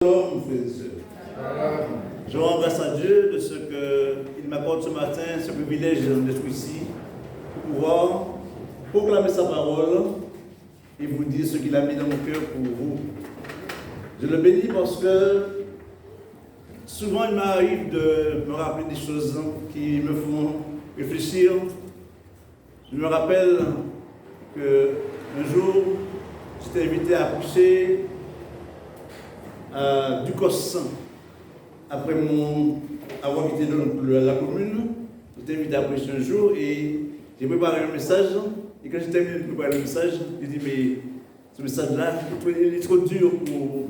Shalom, frères et sœurs. Je rends grâce à Dieu de ce qu'il m'apporte ce matin, ce privilège d'être ici, pour pouvoir proclamer sa parole et vous dire ce qu'il a mis dans mon cœur pour vous. Je le bénis parce que souvent il m'arrive de me rappeler des choses qui me font réfléchir. Je me rappelle qu'un jour, j'étais invité à prêcher du COS. Après avoir quitté la commune, j'étais invité à prêcher un jour et j'ai préparé un message. Et quand j'ai terminé de préparer le message, j'ai dit, mais ce message-là, il est trop dur pour,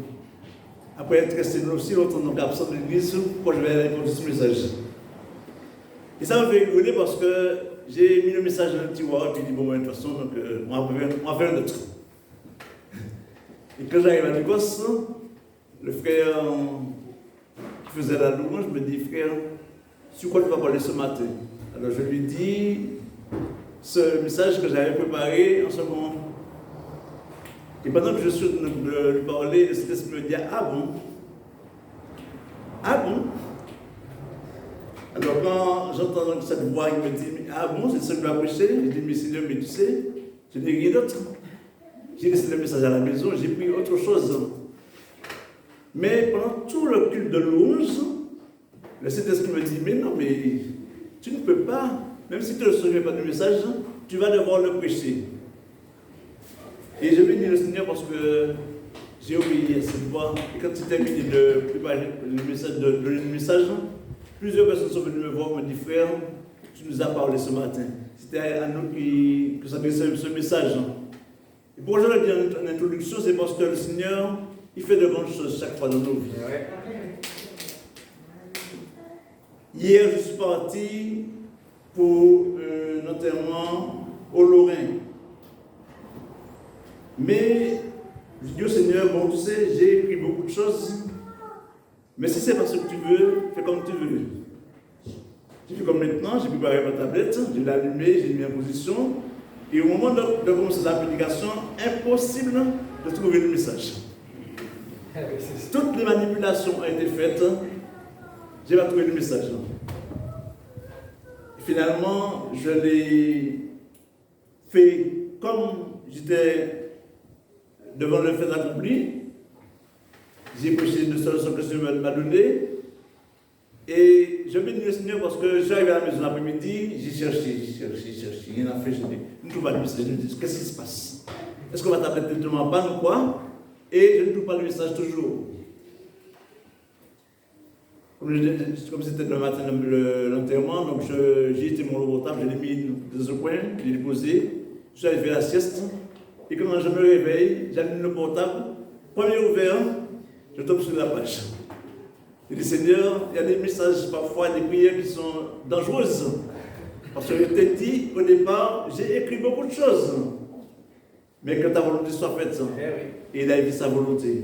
après être resté aussi longtemps donc absent de l'église, pourquoi je vais répondre ce message. Et ça m'a fait rigoler parce que j'ai mis le message dans le tiroir et puis j'ai dit, bon, de toute façon, donc, on va faire un autre. Et quand j'arrive à l'Écosse, le frère qui faisait la louange me dit, frère, sur quoi tu vas parler ce matin? Alors je lui dis ce message que j'avais préparé en ce moment. Et pendant que je suis en train de lui parler, le Saint-Esprit me dit, ah bon? Ah bon? Alors quand j'entends cette voix, il me dit, ah bon, c'est ce que tu vas prêcher? Je dis, mais Seigneur, mais tu sais, je n'ai rien d'autre. J'ai laissé le message à la maison, j'ai pris autre chose. Mais pendant tout le culte de louange, le Saint-Esprit me dit, mais non, mais tu ne peux pas, même si tu ne te souviens pas du message, tu vas devoir le prêcher. Et je bénis le Seigneur parce que j'ai obéi à cette voix. Et quand il terminé de préparer le message, plusieurs personnes sont venues me voir et me disent, frère, tu nous as parlé ce matin. C'était à nous que ça faisait ce message. Et pourquoi je le dis en introduction, c'est parce que le Seigneur, il fait de grandes choses chaque fois dans nos vies. Hier, je suis parti pour un enterrement au Lorrain. Mais, je dis au Seigneur, bon, tu sais, j'ai écrit beaucoup de choses, mais si c'est parce que tu veux, fais comme tu veux. J'ai fait comme maintenant, j'ai préparé ma tablette, je l'ai allumée, j'ai mis en position, et au moment de commencer la prédication, impossible de trouver le message. Toutes les manipulations ont été faites, je n'ai pas trouvé le message. Et finalement, je l'ai fait comme j'étais devant le fait accompli. J'ai prêché de seule ce que le Seigneur m'a donné. Et je bénis le Seigneur parce que j'arrive à la maison l'après-midi, j'ai cherché, rien à faire, je dis, je ne trouve pas le message, je me dis, qu'est-ce qui se passe? Est-ce qu'on va taper tellement en panne ou quoi? Et je ne trouve pas le message toujours. Comme c'était le matin de l'enterrement, donc j'ai été mon portable, je l'ai mis dans un coin, je l'ai déposé, je suis allé faire la sieste, et quand je me réveille, j'allume le portable, premier ouvert, je tombe sur la page. Je dis, Seigneur, il y a des messages parfois, des prières qui sont dangereuses. Parce que je t'ai dit au départ, j'ai écrit beaucoup de choses. Mais que ta volonté soit faite. Et il a écrit sa volonté.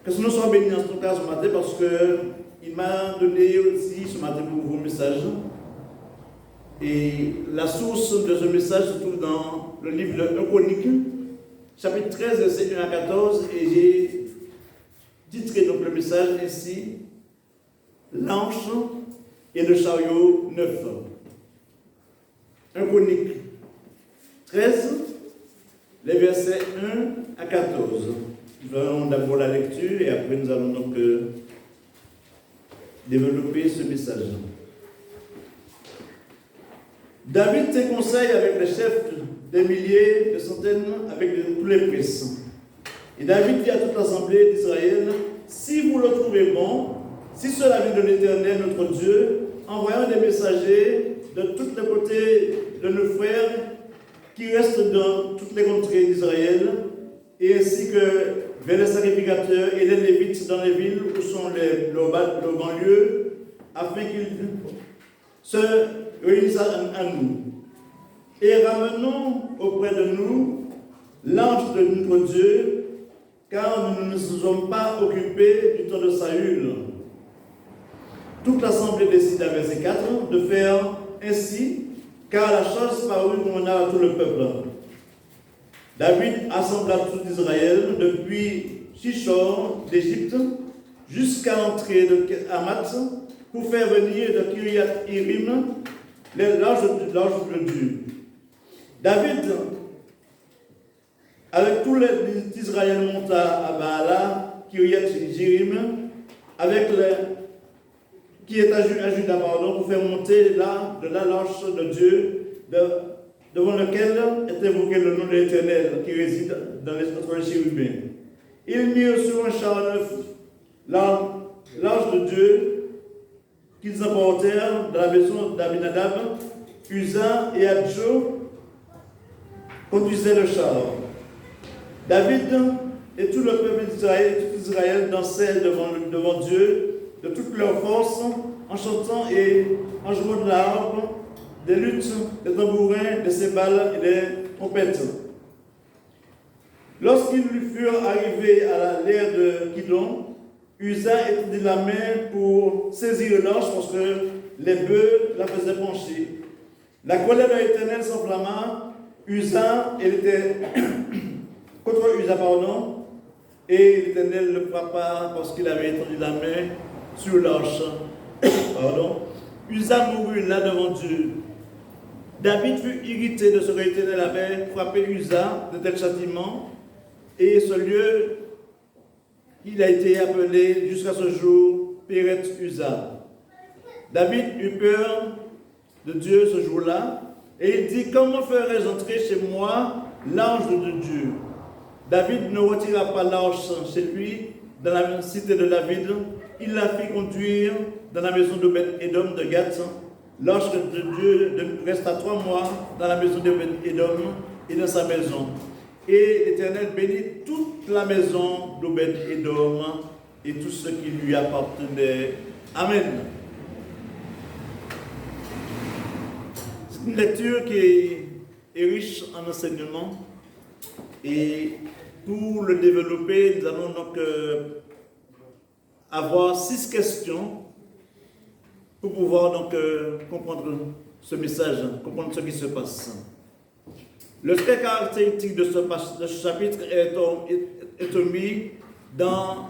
Que ce nous soit béni en tout cas ce matin parce qu'il m'a donné aussi ce matin pour vos messages. Et la source de ce message se trouve dans le livre de 1 Chronique, chapitre 13, verset 1 à 14. Et j'ai titré donc le message ainsi, l'ange et le chariot neuf. 1 Chronique 13, les versets 1 à 14. Nous allons d'abord la lecture et après nous allons donc développer ce message. David tint conseil avec les chefs des milliers, des centaines, avec tous les princes. Et David dit à toute l'assemblée d'Israël, si vous le trouvez bon, si cela vient de l'Éternel, notre Dieu, envoyons des messagers de tous les côtés de nos frères qui restent dans toutes les contrées d'Israël, et ainsi que vers les sacrificateurs et les Lévites dans les villes où sont leurs banlieues, afin qu'ils se réunissent à nous. Et ramenons auprès de nous l'ange de notre Dieu, car nous ne nous sommes pas occupés du temps de Saül. Toute l'assemblée décide à verset 4 de faire ainsi, car la chose parut qu'on a à tout le peuple. David assembla tout Israël depuis Shishor d'Égypte jusqu'à l'entrée de Hamath pour faire venir de Kiriath Irim l'ange de Dieu. David, avec tous les Israël, monta à Baala, Kiriath Jérim, avec qui est à Juda, pour faire monter là, de là l'ange de Dieu, devant lequel est évoqué le nom de l'Éternel qui réside entre les chérubins. Ils mirent sur un char neuf l'ange de Dieu qu'ils emportèrent dans la maison d'Abinadab. Uza et Adjo conduisaient le char. David et tout le peuple d'Israël dansaient devant Dieu de toutes leurs forces en chantant et en jouant de la harpe, des luttes, des tambourins, des cymbales et des trompettes. Lorsqu'ils furent arrivés à l'ère de Kidon, Uza étendit la main pour saisir l'ange parce que les bœufs la faisaient pencher. La colère de l'Éternel s'enflamma, contre Uza, et l'Éternel le frappa parce qu'il avait étendu la main sur l'ange. Uza mourut là devant Dieu. David fut irrité de ce que l'Éternel avait frappé Uza de tel châtiment, et ce lieu, il a été appelé jusqu'à ce jour Péret Uza. David eut peur de Dieu ce jour-là, et il dit: comment ferais-je entrer chez moi l'ange de Dieu? David ne retira pas l'ange chez lui dans la cité de David, il la fit conduire dans la maison d'Obed-Édom de Gath. L'ange de Dieu resta 3 mois dans la maison d'Obed-Édom et dans sa maison. Et l'Éternel bénit toute la maison d'Obed-Édom et tout ce qui lui appartenait. Amen. C'est une lecture qui est riche en enseignements. Et pour le développer, nous allons donc avoir 6 questions pour pouvoir donc comprendre ce message, comprendre ce qui se passe. Le trait caractéristique de ce chapitre est mis dans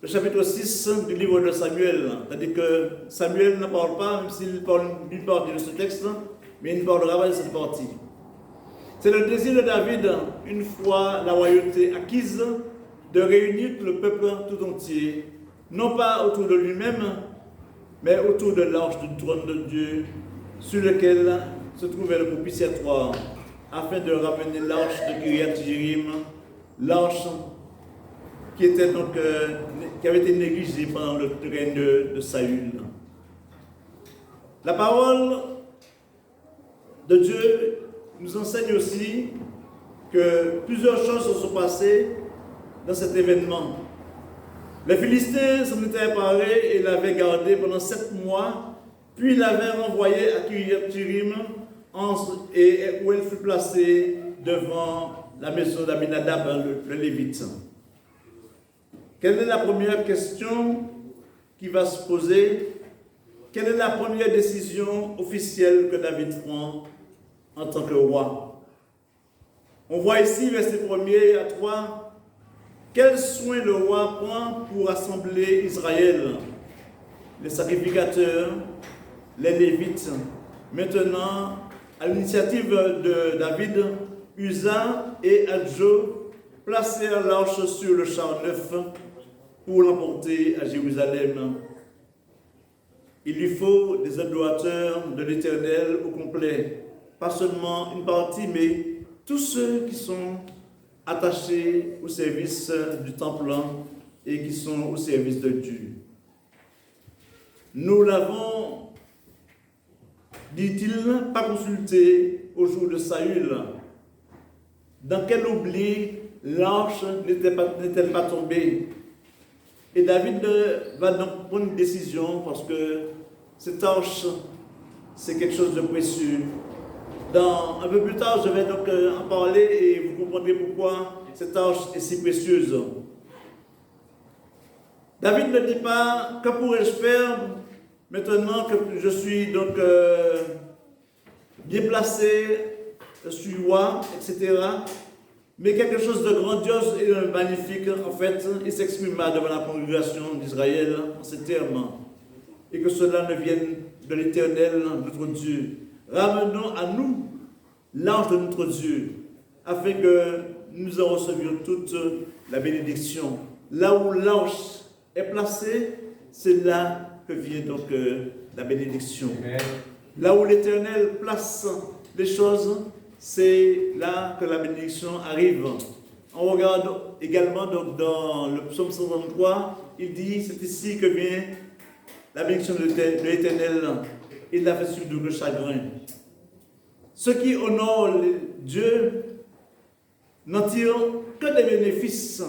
le chapitre 6 du livre de Samuel. C'est-à-dire que Samuel ne parle pas, même s'il parle d'une partie de ce texte, mais il ne parlera pas de cette partie. C'est le désir de David, une fois la royauté acquise, de réunir le peuple tout entier, non pas autour de lui-même, mais autour de l'arche du trône de Dieu, sur lequel se trouvait le propitiatoire, afin de ramener l'arche de Kiriath Jérim, l'arche qui avait été négligée pendant le règne de Saül. La parole de Dieu nous enseigne aussi que plusieurs choses se sont passées dans cet événement. Les Philistins s'en étaient emparés et l'avaient gardé pendant 7 mois, puis l'avaient renvoyé à Kiriath Jérim, où elle fut placée devant la maison d'Abinadab, le Lévite. Quelle est la première question qui va se poser? Quelle est la première décision officielle que David prend en tant que roi? On voit ici, verset 1er à 3, quel soin le roi prend pour assembler Israël, les sacrificateurs, les Lévites. Maintenant, à l'initiative de David, Uza et Adjo placèrent l'arche sur le char neuf pour l'emporter à Jérusalem. Il lui faut des adorateurs de l'Éternel au complet, pas seulement une partie, mais tous ceux qui sont attachés au service du temple et qui sont au service de Dieu. Nous l'avons, dit-il, pas consulté au jour de Saül. Dans quel oubli l'arche n'est-elle pas tombée? Et David va donc prendre une décision parce que cette arche, c'est quelque chose de précieux. Un peu plus tard, je vais donc en parler et vous comprendrez pourquoi cette arche est si précieuse. David ne dit pas: que pourrais-je faire maintenant que je suis donc bien placé, je suis roi, etc. Mais quelque chose de grandiose et de magnifique, en fait, il s'exprima devant la congrégation d'Israël en ces termes. Et que cela ne vienne de l'Éternel, notre Dieu. Ramenons à nous l'ange de notre Dieu, afin que nous en recevions toute la bénédiction. Là où l'ange est placé, c'est là que vient donc la bénédiction. Amen. Là où l'Éternel place les choses, c'est là que la bénédiction arrive. On regarde également donc, dans le psaume 133, il dit, c'est ici que vient la bénédiction de l'Éternel. Il l'a fait sur double chagrin. Ceux qui honorent Dieu n'en tirent que des bénéfices.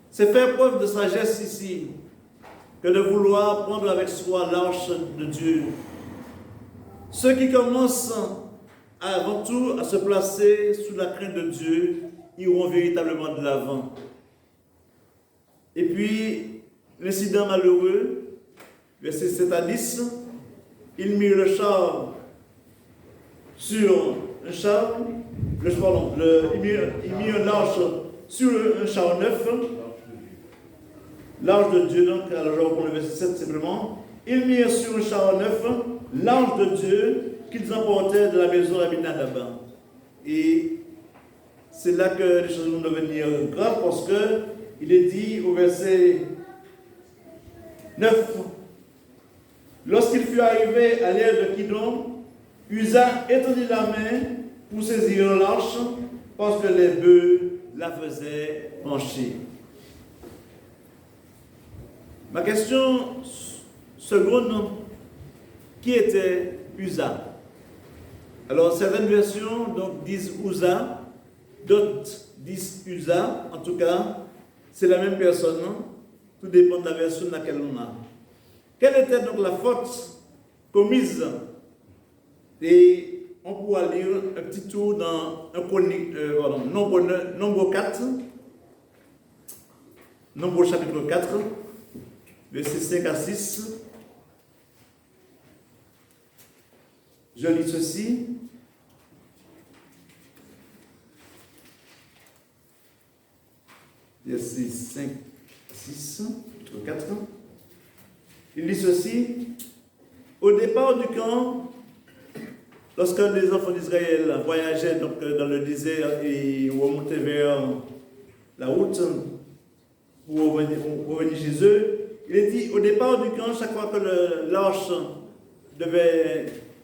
C'est faire preuve de sagesse ici, que de vouloir prendre avec soi l'arche de Dieu. Ceux qui commencent avant tout à se placer sous la crainte de Dieu iront véritablement de l'avant. Et puis, l'incident malheureux, verset 7 à 10, il mit le char sur un char, il mit un arche sur un char neuf, l'arche de Dieu, donc, alors je reprends le verset 7 simplement, ils mirent sur un char neuf l'arche de Dieu qu'ils emportaient de la maison d'Abinadab. Et c'est là que les choses vont devenir graves parce que il est dit au verset 9, lorsqu'il fut arrivé à l'ère de Kidon, Uza étendit la main pour saisir l'arche parce que les bœufs la faisaient pencher. Ma question seconde, qui était Uza? Alors certaines versions donc, disent Uza, d'autres disent Uza, en tout cas, c'est la même personne, tout dépend de la version dans laquelle on a. Quelle était donc la faute commise? Et on pourra lire un petit tour dans Nombre 4, Nombre chapitre 4, versets 5 à 6. Je lis ceci. Verset 5 à 6, chapitre 4. Il lit ceci. Au départ du camp, lorsque les enfants d'Israël voyageaient donc, dans le désert et remontaient vers la route pour revenir chez eux, il est dit, au départ du camp, chaque fois que l'arche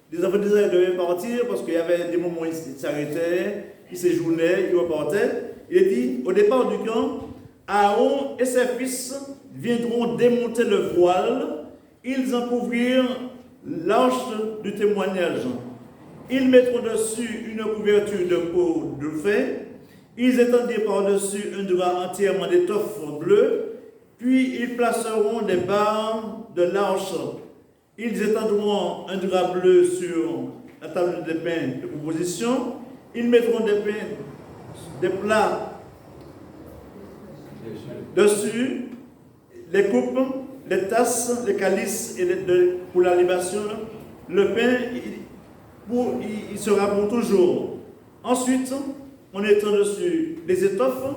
les enfants d'Israël devaient partir, parce qu'il y avait des moments où ils s'arrêtaient, ils séjournaient, ils repartaient, il est dit, au départ du camp, Aaron et ses fils viendront démonter le voile, ils en couvrirent l'arche du témoignage. Ils mettront dessus une couverture de peau de fait, ils étendirent par-dessus un drap entièrement d'étoffe bleue, puis ils placeront des barres de l'arche. Ils étendront un drap bleu sur la table de pain de proposition, ils mettront des plats dessus, les coupes, les tasses, les calices pour la libation, le pain, il sera pour toujours. Ensuite, on étend dessus les étoffes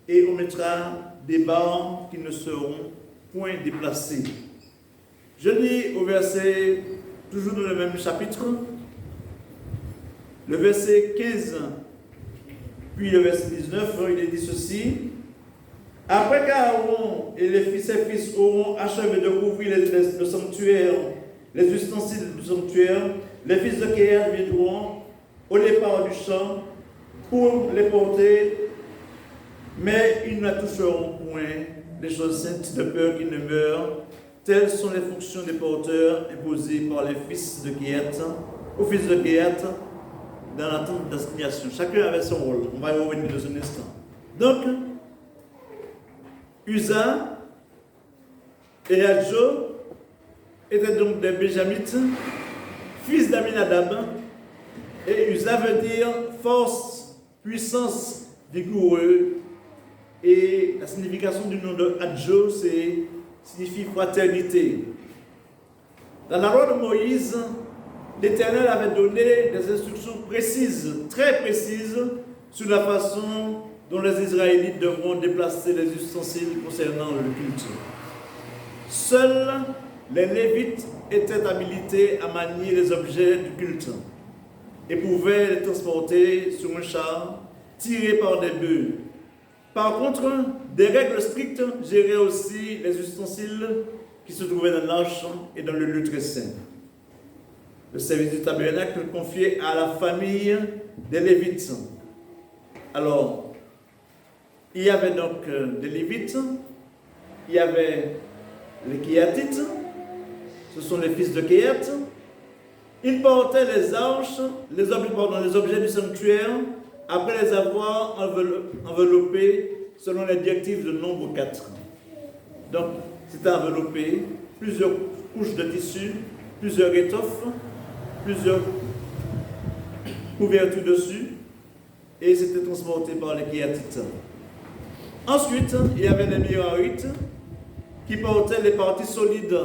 et on mettra des barres qui ne seront point déplacées. Je lis au verset, toujours dans le même chapitre, le verset 15, puis le verset 19, il est dit ceci. Après qu'Aaron et ses fils auront achevé de couvrir le sanctuaire, les ustensiles du sanctuaire, les fils de Kéhat viendront au départ du champ pour les porter, mais ils ne toucheront point les choses saintes de peur qu'ils ne meurent. Telles sont les fonctions des porteurs imposées par les fils de Kéhat, aux fils de Kéhat, dans la tente d'assignation. Chacun avait son rôle. On va y revenir dans un instant. Donc, Uza et Adjo étaient donc des Béjamites, fils d'Aminadab, et Uza veut dire force, puissance, vigoureux, et la signification du nom de Adjo, signifie fraternité. Dans la loi de Moïse, l'Éternel avait donné des instructions précises, très précises, sur la façon dont les Israélites devront déplacer les ustensiles concernant le culte. Seuls les Lévites étaient habilités à manier les objets du culte et pouvaient les transporter sur un char tiré par des bœufs. Par contre, des règles strictes géraient aussi les ustensiles qui se trouvaient dans l'arche et dans le lieu très saint. Le service du tabernacle confié à la famille des Lévites. Alors, il y avait donc des Lévites, il y avait les Kéatites, ce sont les fils de Kéat. Ils portaient les arches, les objets du sanctuaire, après les avoir enveloppés selon les directives de nombre 4. Donc, c'était enveloppé, plusieurs couches de tissu, plusieurs étoffes, plusieurs couvertures dessus, et c'était transporté par les Kéatites. Ensuite, il y avait les Mirarites qui portaient les parties solides.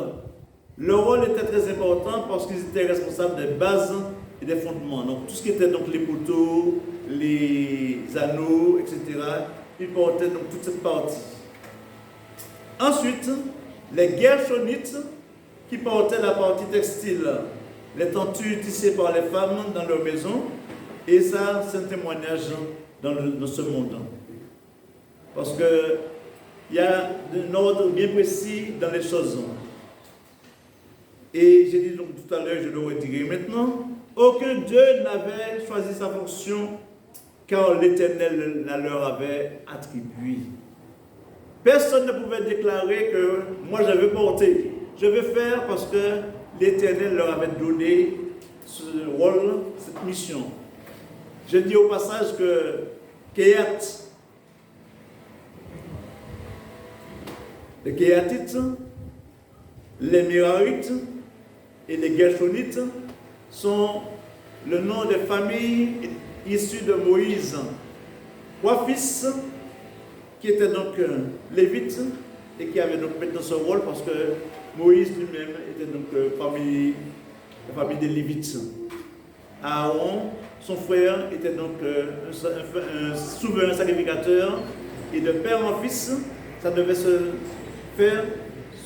Leur rôle était très important parce qu'ils étaient responsables des bases et des fondements. Donc tout ce qui était donc les poteaux, les anneaux, etc., ils portaient donc toute cette partie. Ensuite, les Gershonites qui portaient la partie textile, les tentures tissées par les femmes dans leur maison, et ça, c'est un témoignage dans ce monde. Parce qu'il y a un ordre bien précis dans les choses. Et j'ai dit donc tout à l'heure, je le redirai maintenant, aucun Dieu n'avait choisi sa fonction car l'Éternel la leur avait attribuée. Personne ne pouvait déclarer que moi je veux porter, je veux faire parce que l'Éternel leur avait donné ce rôle, cette mission. Je dis au passage que Kéat, les Kéatites, les Mirarites et les Gershonites sont le nom des familles issues de Moïse. 3 fils qui étaient donc Lévites et qui avaient donc maintenant ce rôle parce que Moïse lui-même était donc parmi la famille des Lévites. Aaron, son frère, était donc un souverain sacrificateur et de père en fils, ça devait se faire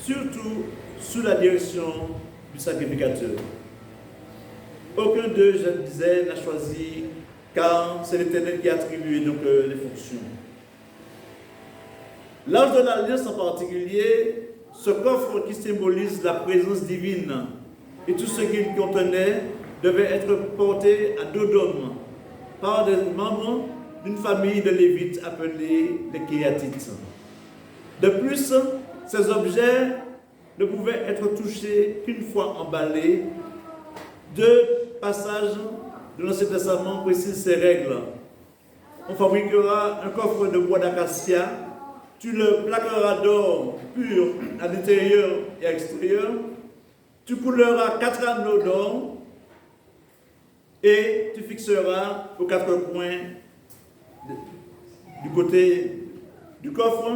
surtout sous la direction du sacrificateur. Aucun d'eux, je disais, n'a choisi, car c'est l'Éternel qui a attribué donc les fonctions. L'Arche de l'Alliance en particulier, ce coffre qui symbolise la présence divine et tout ce qu'il contenait devait être porté à dos d'hommes par des membres d'une famille de Lévites appelés les Kéatites. De plus, ces objets ne pouvaient être touchés qu'une fois emballés. 2 passages de l'Ancien Testament précisent ces règles. On fabriquera un coffre de bois d'acacia, tu le plaqueras d'or pur à l'intérieur et à l'extérieur, tu couleras 4 anneaux d'or et tu fixeras aux 4 coins du côté du coffre,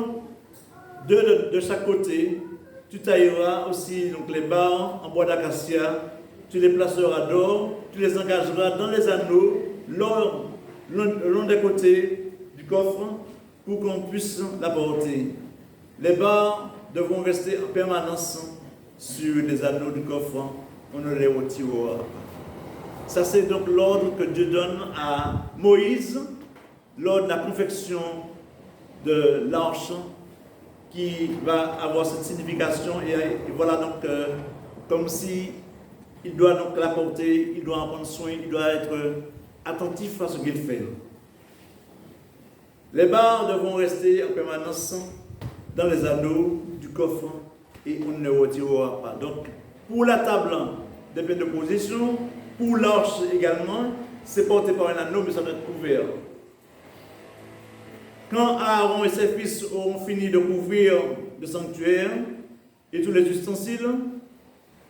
2 de chaque côté. Tu tailleras aussi donc, les barres en bois d'acacia, tu les placeras d'or, tu les engageras dans les anneaux, le long des côtés du coffre, pour qu'on puisse la porter. Les barres devront rester en permanence sur les anneaux du coffre, on ne les retirera pas. Ça, c'est donc l'ordre que Dieu donne à Moïse lors de la confection de l'arche qui va avoir cette signification. Et voilà donc comme si il doit donc la porter, il doit en prendre soin, il doit être attentif à ce qu'il fait. Les barres devront rester en permanence dans les anneaux du coffre et on ne les retirera pas. Donc, pour la table des pains de position, pour l'arche également, c'est porté par un anneau, mais ça doit être couvert. Quand Aaron et ses fils auront fini de couvrir le sanctuaire et tous les ustensiles,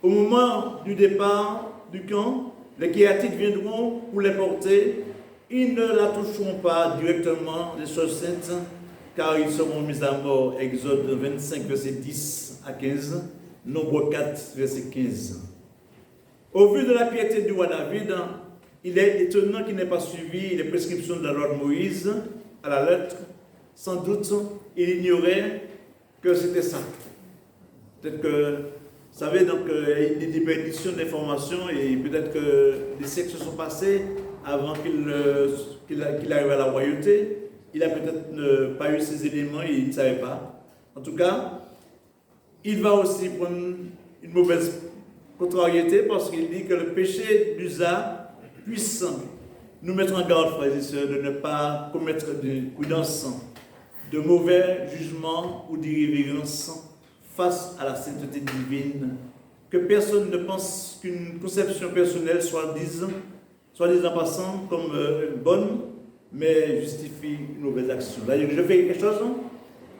au moment du départ du camp, les Kéatites viendront pour les porter. Ils ne la toucheront pas directement, les choses saintes, car ils seront mis à mort. Exode 25, verset 10 à 15, Nombre 4, verset 15. Au vu de la piété du roi David, il est étonnant qu'il n'ait pas suivi les prescriptions de la loi de Moïse à la lettre. Sans doute, il ignorait que c'était ça. Peut-être que, vous savez, donc, il y a des déperditions d'informations et peut-être que des siècles se sont passés avant qu'il arrive à la royauté. Il n'a peut-être pas eu ces éléments et il ne savait pas. En tout cas, il va aussi prendre une mauvaise contrariété parce qu'il dit que le péché d'Uza puisse nous mettre en garde, frères et sœurs, de ne pas commettre de prudence, de mauvais jugements ou d'irrévérence face à la sainteté divine. Que personne ne pense qu'une conception personnelle soit disant passant comme bonne, mais justifie une mauvaise action. Là, je fais quelque chose,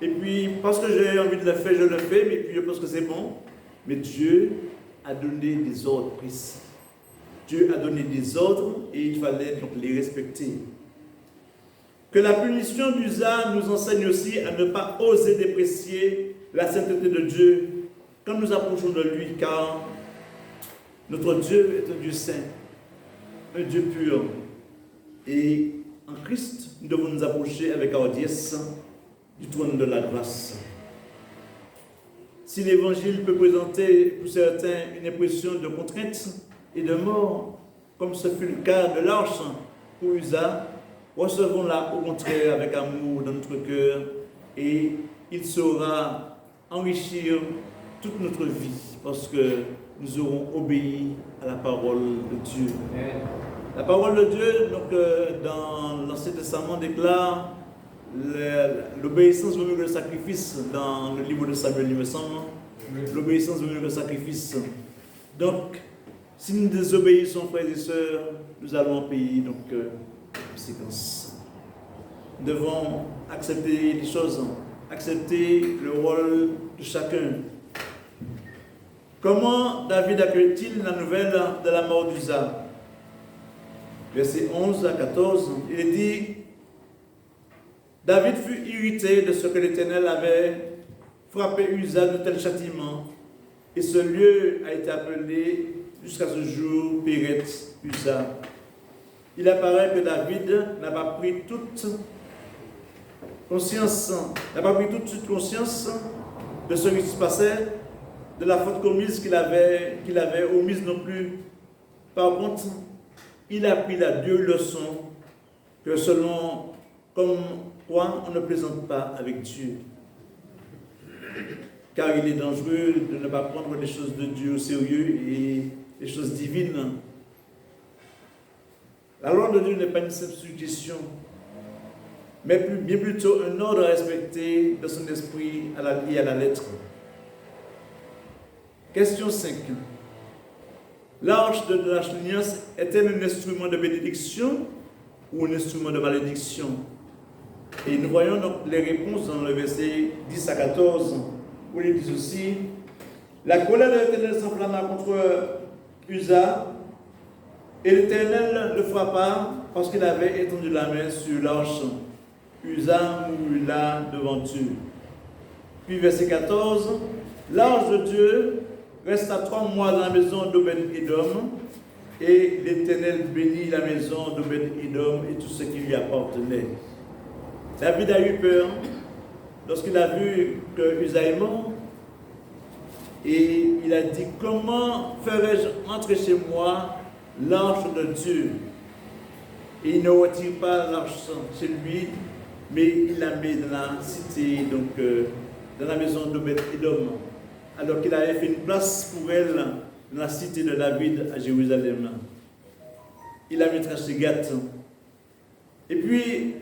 et puis parce que j'ai envie de le faire, je le fais, mais puis je pense que c'est bon. Mais Dieu a donné des ordres précis. Dieu a donné des ordres et il fallait donc les respecter. Que la punition d'Uza nous enseigne aussi à ne pas oser déprécier la sainteté de Dieu quand nous approchons de lui, car notre Dieu est un Dieu saint, un Dieu pur. Et en Christ, nous devons nous approcher avec hardiesse du trône de la grâce. Si l'Évangile peut présenter pour certains une impression de contrainte et de mort, comme ce fut le cas de l'arche pour Uza, recevons-la au contraire avec amour dans notre cœur et il saura enrichir toute notre vie parce que nous aurons obéi à la parole de Dieu. La parole de Dieu, donc, dans l'Ancien Testament, déclare l'obéissance vaut mieux que le sacrifice dans le livre de Samuel, il me semble. L'obéissance vaut mieux que le sacrifice. Donc, si nous désobéissons, frères et sœurs, nous allons en payer donc, conséquences. Nous devons accepter les choses, accepter le rôle de chacun. Comment David accueille-t-il la nouvelle de la mort d'Uza? Versets 11 à 14, il est dit: David fut irrité de ce que l'Éternel avait frappé Uza de tel châtiment, et ce lieu a été appelé jusqu'à ce jour Péret Uza. Il apparaît que David n'a pas pris toute conscience de ce qui se passait, de la faute commise qu'il avait omise non plus. Par contre, il a pris la dure leçon que selon comme quoi on ne plaisante pas avec Dieu. Car il est dangereux de ne pas prendre les choses de Dieu au sérieux et les choses divines. La loi de Dieu n'est pas une simple suggestion, mais bien plutôt un ordre à respecter de son esprit et à la lettre. Question 5. L'arche de l'alliance est-elle un instrument de bénédiction ou un instrument de malédiction? Et nous voyons donc les réponses dans le verset 10 à 14, où il dit aussi: la colère de l'Éternel s'enflamma contre Uza, et l'Éternel le frappa parce qu'il avait étendu la main sur l'arche. Uza mourut là devant Dieu. Puis verset 14, l'arche de Dieu resta 3 mois dans la maison d'Obed-Édom, et l'Éternel bénit la maison d'Obed-Édom et tout ce qui lui appartenait. David a eu peur lorsqu'il a vu que Uza est mort, et il a dit: comment ferais-je entrer chez moi l'arche de Dieu? Et il ne retire pas l'arche chez lui, mais il la met dans la cité, donc dans la maison d'Obed-Édom, alors qu'il avait fait une place pour elle dans la cité de David à Jérusalem. Il la mettra chez Gath. Et puis,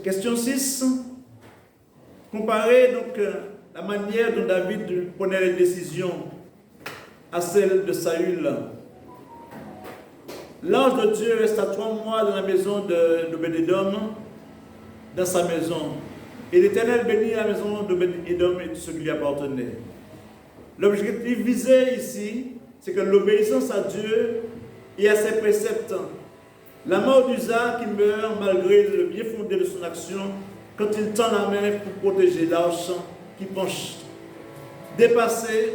question 6, comparez donc la manière dont David prenait les décisions à celle de Saül. L'ange de Dieu resta 3 mois dans la maison d'Obed-Édom, dans sa maison. Et l'Éternel bénit la maison d'Obed-Édom et tout ce qui lui appartenait. L'objectif visé ici, c'est que l'obéissance à Dieu et à ses préceptes, la mort d'Uza qui meurt malgré le bien fondé de son action, quand il tend la main pour protéger l'arche qui penche, dépasser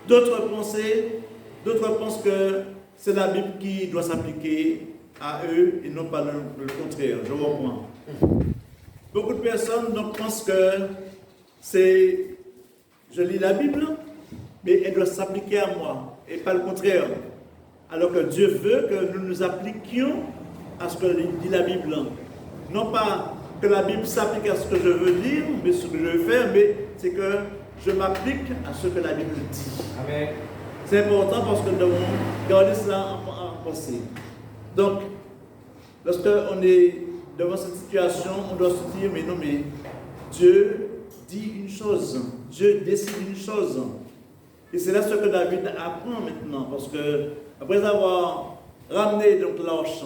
d'autres pensent que c'est la Bible qui doit s'appliquer à eux et non pas le contraire. Je reprends. Beaucoup de personnes donc, pensent que je lis la Bible, mais elle doit s'appliquer à moi et pas le contraire. Alors que Dieu veut que nous nous appliquions à ce que dit la Bible. Non pas que la Bible s'applique à ce que je veux dire, mais ce que je veux faire, mais c'est que je m'applique à ce que la Bible dit. Amen. C'est important parce que nous devons garder cela en pensée. Donc, lorsqu'on est devant cette situation, on doit se dire, mais non, mais Dieu dit une chose, Dieu décide une chose. Et c'est là ce que David apprend maintenant, parce que après avoir ramené donc l'arche,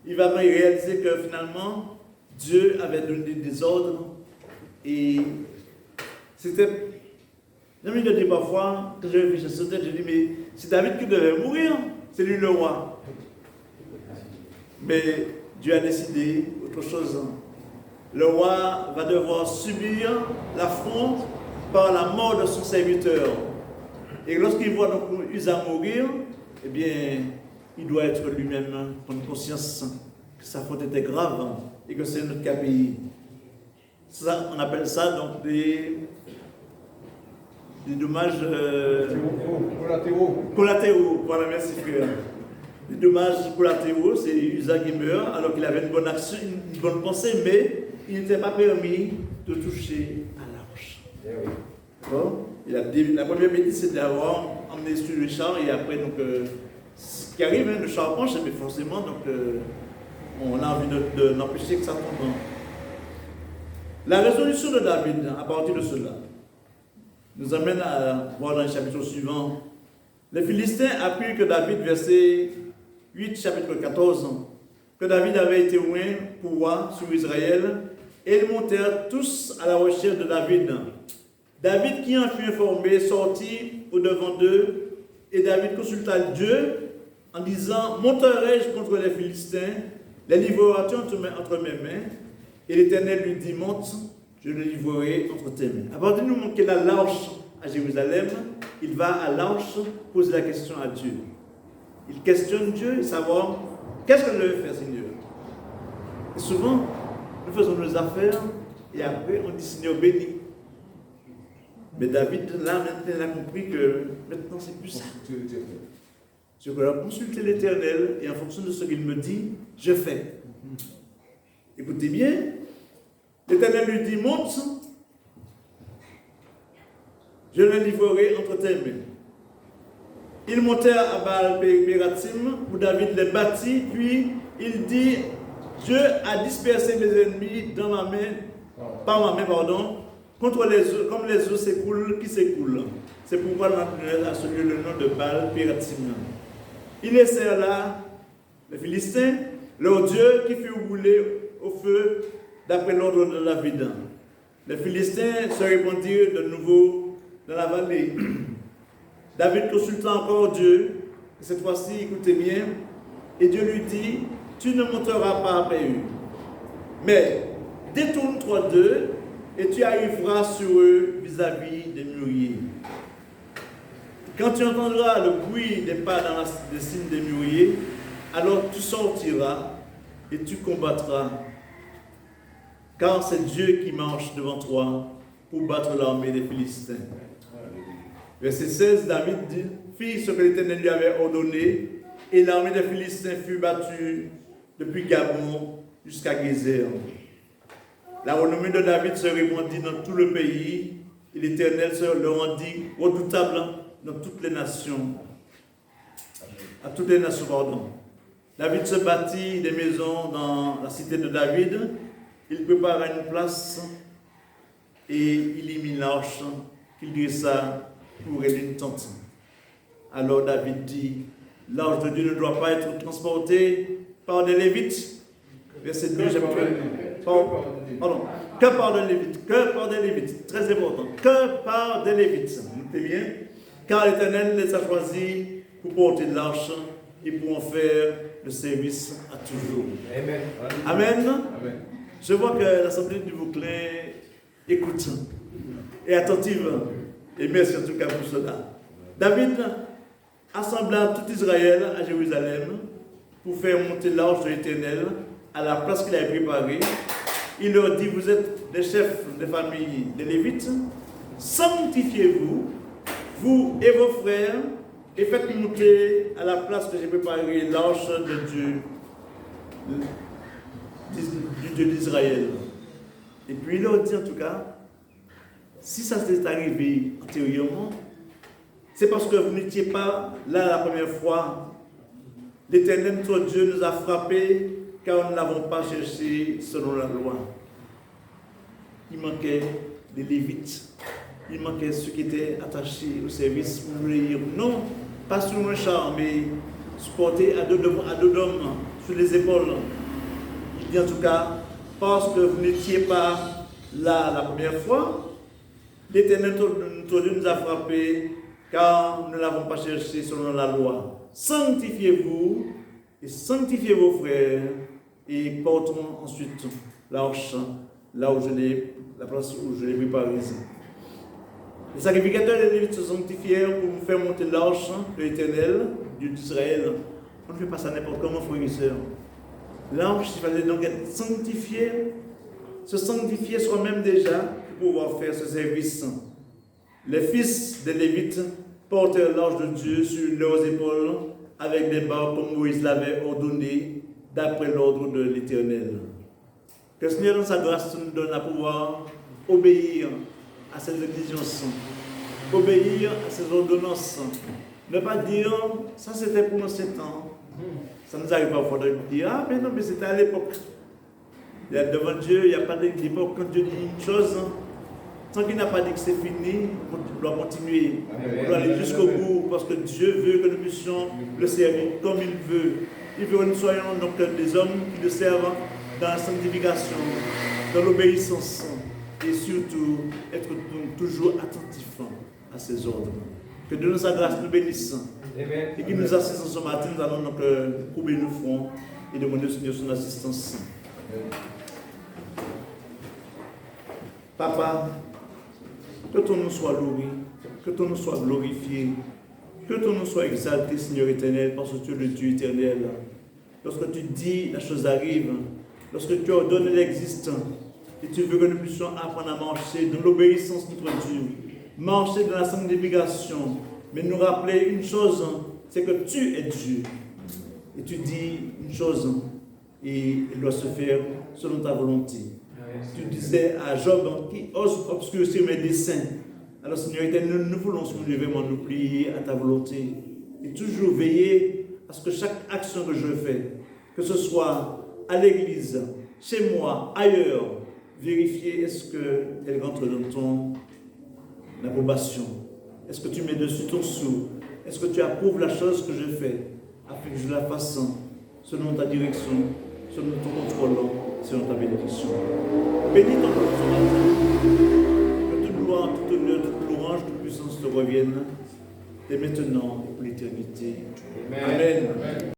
il va réaliser que finalement, Dieu avait donné des ordres et c'était... J'ai envie de dire parfois, quand je réfléchis sur cette tête, je dis, mais c'est David qui devait mourir, c'est lui le roi. Mais Dieu a décidé autre chose. Le roi va devoir subir l'affront par la mort de son serviteur. Et lorsqu'il voit donc Uza mourir, eh bien, il doit être lui-même prendre conscience que sa faute était grave et que c'est notre pays. Ça, on appelle ça donc des dommages collatéraux. Voilà, merci frère. Les dommages collatéraux, c'est Uza qui meurt alors qu'il avait une bonne action, une bonne pensée, mais il n'était pas permis de toucher à l'arche. Bon, la première bêtise, c'est d'avoir emmené sur le char et après, donc, ce qui arrive, hein, le char penche, mais forcément, donc, on a envie d'empêcher que ça tombe. La résolution de David, à partir de cela, nous amène à voir dans le chapitre suivant. Les Philistins apprirent que David, verset 8, chapitre 14, que David avait été oint pour roi sur Israël, et ils montèrent tous à la recherche de David. David, qui en fut informé, sortit au-devant d'eux, et David consulta Dieu en disant, monterai-je contre les Philistins, les livreras-tu entre mes mains? Et l'Éternel lui dit, monte, je le livrerai entre tes mains. À partir du moment qu'il a l'arche à Jérusalem, il va à l'arche poser la question à Dieu. Il questionne Dieu et savoir, qu'est-ce que je vais faire, Seigneur? Et souvent, nous faisons nos affaires et après on dit, Seigneur, bénis. Mais David, là, maintenant, il a compris que maintenant, c'est plus ça. Je dois consulter l'Éternel et en fonction de ce qu'il me dit, je fais. Écoutez bien, l'Éternel lui dit, monte, je le livrerai entre tes mains. Ils montèrent à Baal-Pératim, où David les bâtit, puis il dit, Dieu a dispersé mes ennemis par ma main, contre les eaux, comme les eaux qui s'écoulent. C'est pourquoi on a à ce lieu le nom de Baal-Pératim. Ils laissèrent là les Philistins, leur Dieu qui fut roulé au feu d'après l'ordre de David. Les Philistins se répandirent de nouveau dans la vallée. David consulta encore Dieu, et cette fois-ci, écoutez bien, et Dieu lui dit, tu ne monteras pas après eux, mais détourne-toi d'eux, et tu arriveras sur eux vis-à-vis des mûriers. Quand tu entendras le bruit des pas dans les cimes des mûriers, alors tu sortiras et tu combattras. Car c'est Dieu qui marche devant toi pour battre l'armée des Philistins. Verset 16, David fit ce que l'Éternel lui avait ordonné, et l'armée des Philistins fut battue depuis Gabon jusqu'à Gézer. La renommée de David se répandit dans tout le pays, et l'Éternel se le rendit redoutable dans toutes les nations. À toutes les nations, pardon. David se bâtit des maisons dans la cité de David. Il prépara une place et il y mit l'arche qu'il dressa pour aider une tente. Alors David dit, l'arche de Dieu ne doit pas être transportée par des Lévites. Verset 2, pardon. Que par des Lévites. Que par des Lévites. Très important. Que par des Lévites. Notez bien. Car l'Éternel les a choisis pour porter de l'arche et pour en faire le service à toujours. Amen. Amen. Amen. Je vois que l'Assemblée du Vauclin écoute et attentive. Et merci en tout cas pour cela. David assemblant tout Israël à Jérusalem pour faire monter l'arche de l'Éternel à la place qu'il avait préparée. Il leur dit, vous êtes des chefs de famille des Lévites, sanctifiez-vous, vous et vos frères, et faites monter à la place que j'ai préparée l'arche de Dieu, du Dieu d'Israël. Et puis il leur dit en tout cas, si ça s'est arrivé antérieurement, c'est parce que vous n'étiez pas là la première fois. L'Éternel, notre Dieu, nous a frappés car nous ne l'avons pas cherché selon la loi. Il manquait des Lévites. Il manquait ceux qui étaient attachés au service pour nous dire non, pas sur un char, mais supportés à dos d'hommes sur les épaules. Il dit en tout cas, parce que vous n'étiez pas là la première fois, l'Éternel, notre Dieu, nous a frappés car nous ne l'avons pas cherché selon la loi. Sanctifiez-vous et sanctifiez vos frères et portons ensuite l'arche là où la place où je l'ai préparée. Les sacrificateurs des Lévites se sanctifièrent pour nous faire monter l'arche de l'Éternel, Dieu d'Israël. On ne fait pas ça n'importe comment, frères et sœurs. L'arche, il fallait donc être sanctifié, se sanctifier soi-même déjà pour pouvoir faire ce service. Les fils des Lévites portèrent l'arche de Dieu sur leurs épaules avec des barres comme Moïse l'avait ordonné d'après l'ordre de l'Éternel. Que le Seigneur dans sa grâce nous donne à pouvoir obéir à ses exigences, obéir à ses ordonnances. Ne pas dire, ça c'était pour nos 7 ans. Ça nous arrive parfois de dire, ah mais non, mais c'était à l'époque. Devant Dieu, il n'y a pas d'époque. Quand Dieu dit une chose, tant qu'il n'a pas dit que c'est fini, on doit continuer. On doit aller jusqu'au bout parce que Dieu veut que nous puissions le servir comme il veut. Il veut que nous soyons donc des hommes qui le servent dans la sanctification, dans l'obéissance et surtout être toujours attentifs à ses ordres. Que Dieu nous sa grâce nous bénisse et qu'il nous assiste ce matin. Nous allons donc courber nos fronts et demander au Seigneur son assistance. Papa, que ton nom soit loué, que ton nom soit glorifié, que ton nom soit exalté, Seigneur éternel, parce que tu es le Dieu éternel. Lorsque tu dis, la chose arrive. Lorsque tu ordonnes, elle existe. Et tu veux que nous puissions apprendre à marcher dans l'obéissance de notre Dieu, marcher dans la sanctification, mais nous rappeler une chose, c'est que tu es Dieu. Et tu dis une chose, et elle doit se faire selon ta volonté. Tu disais à Job, qui ose obscurcir mes desseins. Alors Seigneur éternel, nous voulons vraiment nous plier à ta volonté et toujours veiller à ce que chaque action que je fais, que ce soit à l'église, chez moi, ailleurs, vérifier est-ce qu'elle rentre dans ton approbation. Est-ce que tu mets dessus ton sou? Est-ce que tu approuves la chose que je fais afin que je la fasse selon ta direction, selon ton contrôle, selon ta bénédiction. Bénis ton nom ce matin. Que toute gloire, toute honneur, toute louange, toute puissance te reviennent dès maintenant et pour l'éternité. Amen. Amen.